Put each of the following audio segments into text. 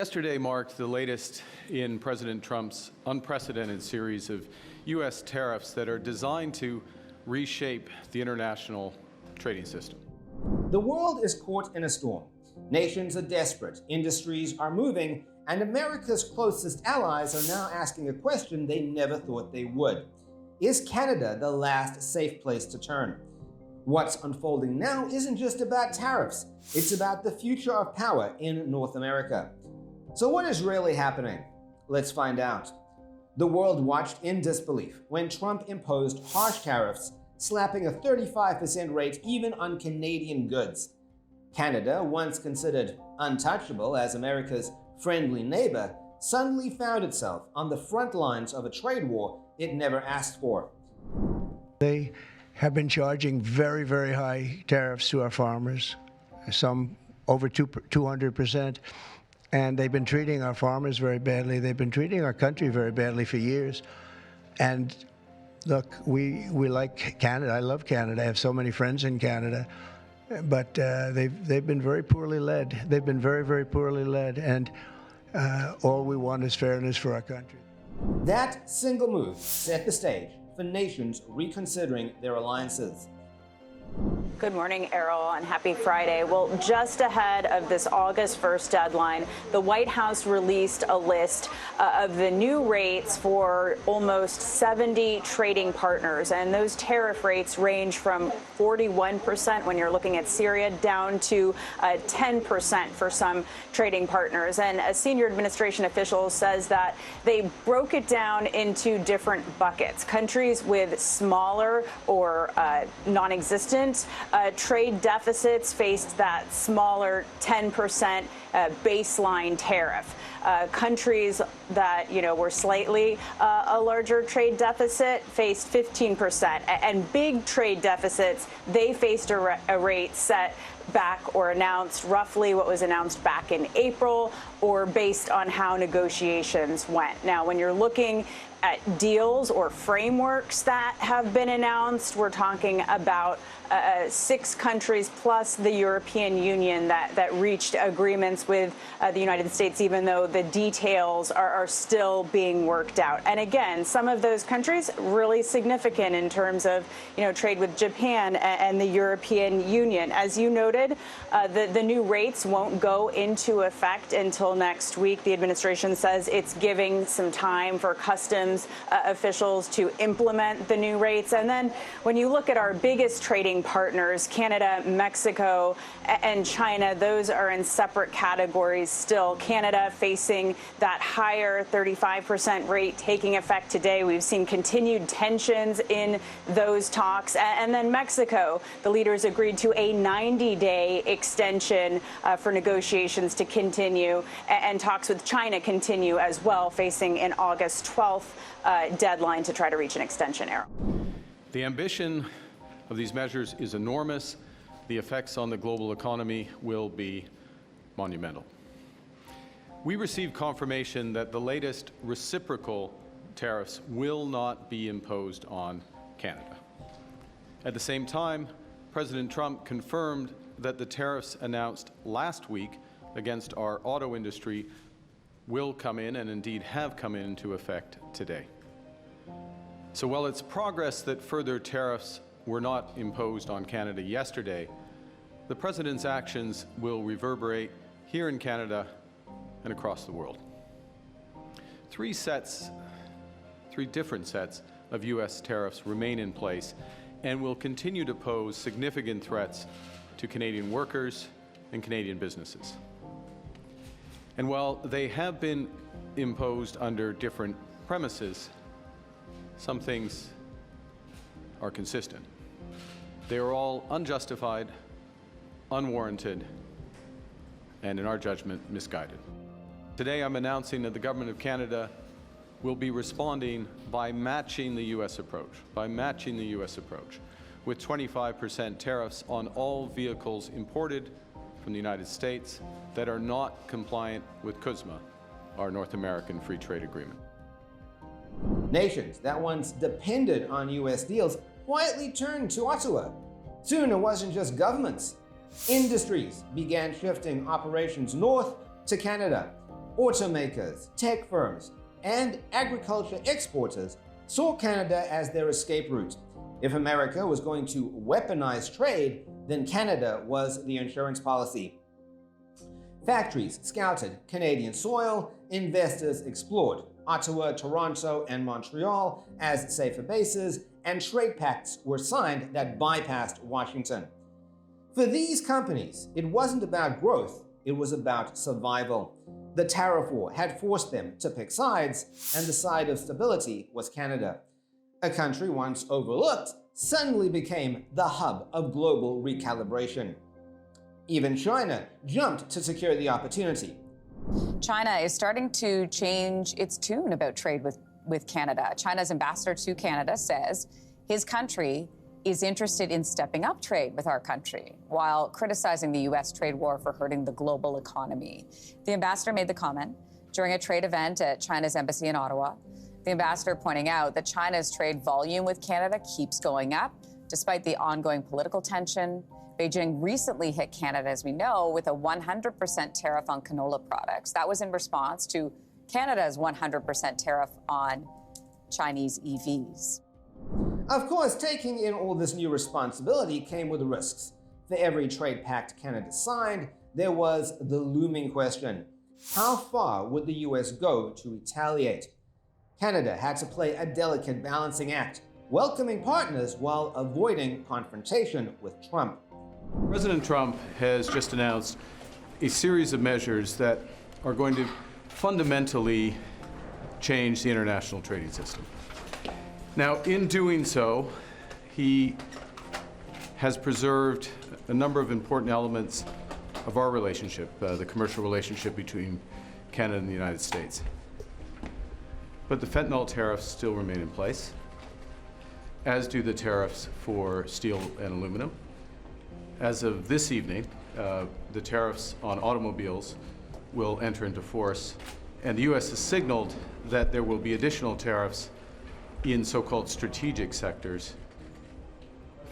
Yesterday marked the latest in President Trump's unprecedented series of U.S. tariffs that are designed to reshape the international trading system. The world is caught in a storm. Nations are desperate, industries are moving, and America's closest allies are now asking a question they never thought they would. Is Canada the last safe place to turn? What's unfolding now isn't just about tariffs, it's about the future of power in North America. So what is really happening? Let's find out. The world watched in disbelief when Trump imposed harsh tariffs, slapping a 35% rate even on Canadian goods. Canada, once considered untouchable as America's friendly neighbor, suddenly found itself on the front lines of a trade war it never asked for. They have been charging very, very high tariffs to our farmers, some over 200%. And they've been treating our farmers very badly. They've been treating our country very badly for years. And look, we like Canada. I love Canada. I have so many friends in Canada. But they've been very poorly led. They've been very, very poorly led. And all we want is fairness for our country. That single move set the stage for nations reconsidering their alliances. Good morning, Errol, and happy Friday. Well, just ahead of this August 1st deadline, the White House released a list of the new rates for almost 70 trading partners. And those tariff rates range from 41% when you're looking at Syria down to 10% for some trading partners. And a senior administration official says that they broke it down into different buckets. Countries with smaller or non-existent trade deficits faced that smaller 10% baseline tariff. Countries that, were slightly a larger trade deficit faced 15%. And big trade deficits, they faced a rate set back or announced roughly what was announced back in April or based on how negotiations went. Now, when you're looking at deals or frameworks that have been announced, we're talking about 6 countries plus the European Union that reached agreements with the United States, even though the details are still being worked out. And again, some of those countries really significant in terms of trade with Japan and the European Union. As you noted, the new rates won't go into effect until next week. The administration says it's giving some time for customs officials to implement the new rates. And then when you look at our biggest trading partners, Canada, Mexico, and China, those are in separate categories still. Canada facing that higher 35% rate taking effect today. We've seen continued tensions in those talks. And then Mexico, the leaders agreed to a 90-day extension for negotiations to continue, and talks with China continue as well, facing an August 12th deadline to try to reach an extension. The ambition of these measures is enormous. The effects on the global economy will be monumental. We received confirmation that the latest reciprocal tariffs will not be imposed on Canada. At the same time, President Trump confirmed that the tariffs announced last week against our auto industry will come in, and indeed have come into effect today. So while it's progress that further tariffs were not imposed on Canada yesterday, the President's actions will reverberate here in Canada and across the world. Three different sets of U.S. tariffs remain in place and will continue to pose significant threats to Canadian workers and Canadian businesses. And while they have been imposed under different premises, some things are consistent. They are all unjustified, unwarranted, and in our judgment, misguided. Today, I'm announcing that the Government of Canada will be responding by matching the U.S. approach, with 25% tariffs on all vehicles imported from the United States that are not compliant with CUSMA, our North American Free Trade Agreement. Nations that once depended on U.S. deals quietly turned to Ottawa. Soon it wasn't just governments. Industries began shifting operations north to Canada. automakers, tech firms, and agriculture exporters saw Canada as their escape route. If America was going to weaponize trade, then Canada was the insurance policy. Factories scouted Canadian soil, investors explored Ottawa, Toronto, and Montreal as safer bases, and trade pacts were signed that bypassed Washington. For these companies, it wasn't about growth, it was about survival. The tariff war had forced them to pick sides, and the side of stability was Canada. A country once overlooked suddenly became the hub of global recalibration. Even China jumped to secure the opportunity. China is starting to change its tune about trade with Canada. China's ambassador to Canada says his country is interested in stepping up trade with our country, while criticizing the U.S. trade war for hurting the global economy. The ambassador made the comment during a trade event at China's embassy in Ottawa. The ambassador pointing out that China's trade volume with Canada keeps going up, despite the ongoing political tension. Beijing recently hit Canada, as we know, with a 100% tariff on canola products. That was in response to Canada's 100% tariff on Chinese EVs. Of course, taking in all this new responsibility came with risks. For every trade pact Canada signed, there was the looming question: how far would the US go to retaliate? Canada had to play a delicate balancing act, welcoming partners while avoiding confrontation with Trump. President Trump has just announced a series of measures that are going to fundamentally change the international trading system. Now, in doing so, he has preserved a number of important elements of our relationship, the commercial relationship between Canada and the United States. But the fentanyl tariffs still remain in place, as do the tariffs for steel and aluminum. As of this evening, the tariffs on automobiles will enter into force, and the U.S. has signaled that there will be additional tariffs in so-called strategic sectors: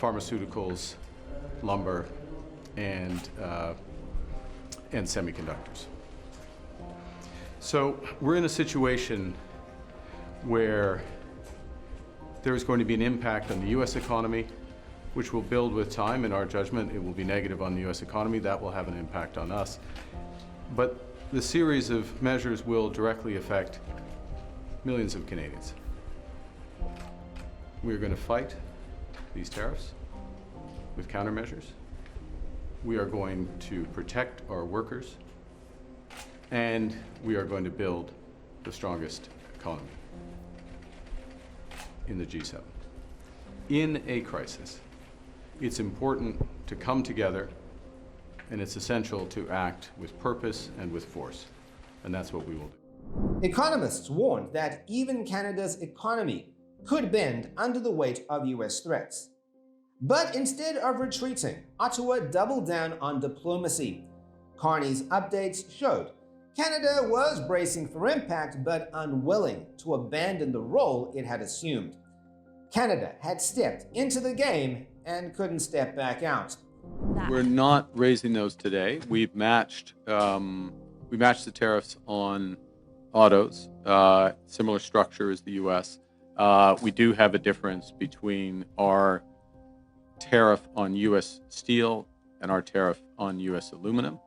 pharmaceuticals, lumber, and semiconductors. So we're in a situation where there is going to be an impact on the U.S. economy, which will build with time. In our judgment, it will be negative on the U.S. economy. That will have an impact on us. But the series of measures will directly affect millions of Canadians. We're going to fight these tariffs with countermeasures. We are going to protect our workers, and we are going to build the strongest economy in the G7. In a crisis, it's important to come together, and it's essential to act with purpose and with force, and that's what we will do. Economists warned that even Canada's economy could bend under the weight of US threats. But instead of retreating, Ottawa doubled down on diplomacy. Carney's updates showed Canada was bracing for impact, but unwilling to abandon the role it had assumed. Canada had stepped into the game and couldn't step back out. We're not raising those today. We've matched the tariffs on autos, similar structure as the U.S. We do have a difference between our tariff on U.S. steel and our tariff on U.S. aluminum.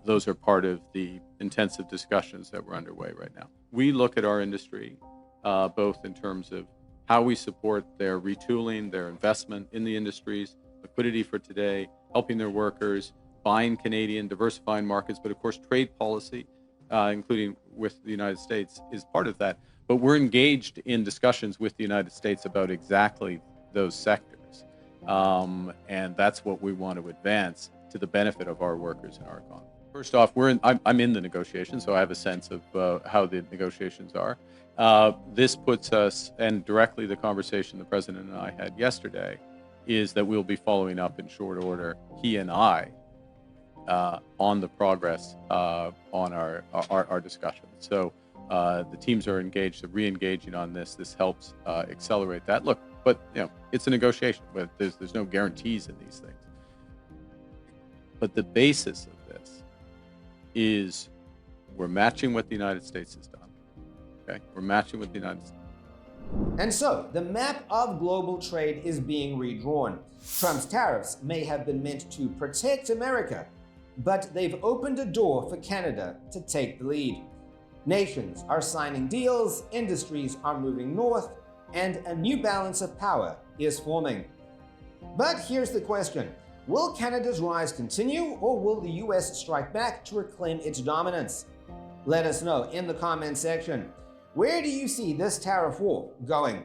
Those are part of the intensive discussions that we're underway right now. We look at our industry both in terms of how we support their retooling, their investment in the industries, liquidity for today, helping their workers, buying Canadian, diversifying markets, but of course trade policy, including with the United States, is part of that. But we're engaged in discussions with the United States about exactly those sectors. And that's what we want to advance to the benefit of our workers and our economy. First off, I'm in the negotiations, so I have a sense of how the negotiations are. This puts us, and directly the conversation the President and I had yesterday, is that we'll be following up in short order, he and I, on the progress on our discussions. So the teams are engaged, re-engaging on this. This helps accelerate that. Look, but it's a negotiation, but there's no guarantees in these things. But the basis of this is We're matching what the United States has done. Okay? We're matching what the United States. And so, the map of global trade is being redrawn. Trump's tariffs may have been meant to protect America, but they've opened a door for Canada to take the lead. Nations are signing deals, industries are moving north, and a new balance of power is forming. But here's the question. Will Canada's rise continue, or will the US strike back to reclaim its dominance? Let us know in the comment section. Where do you see this tariff war going?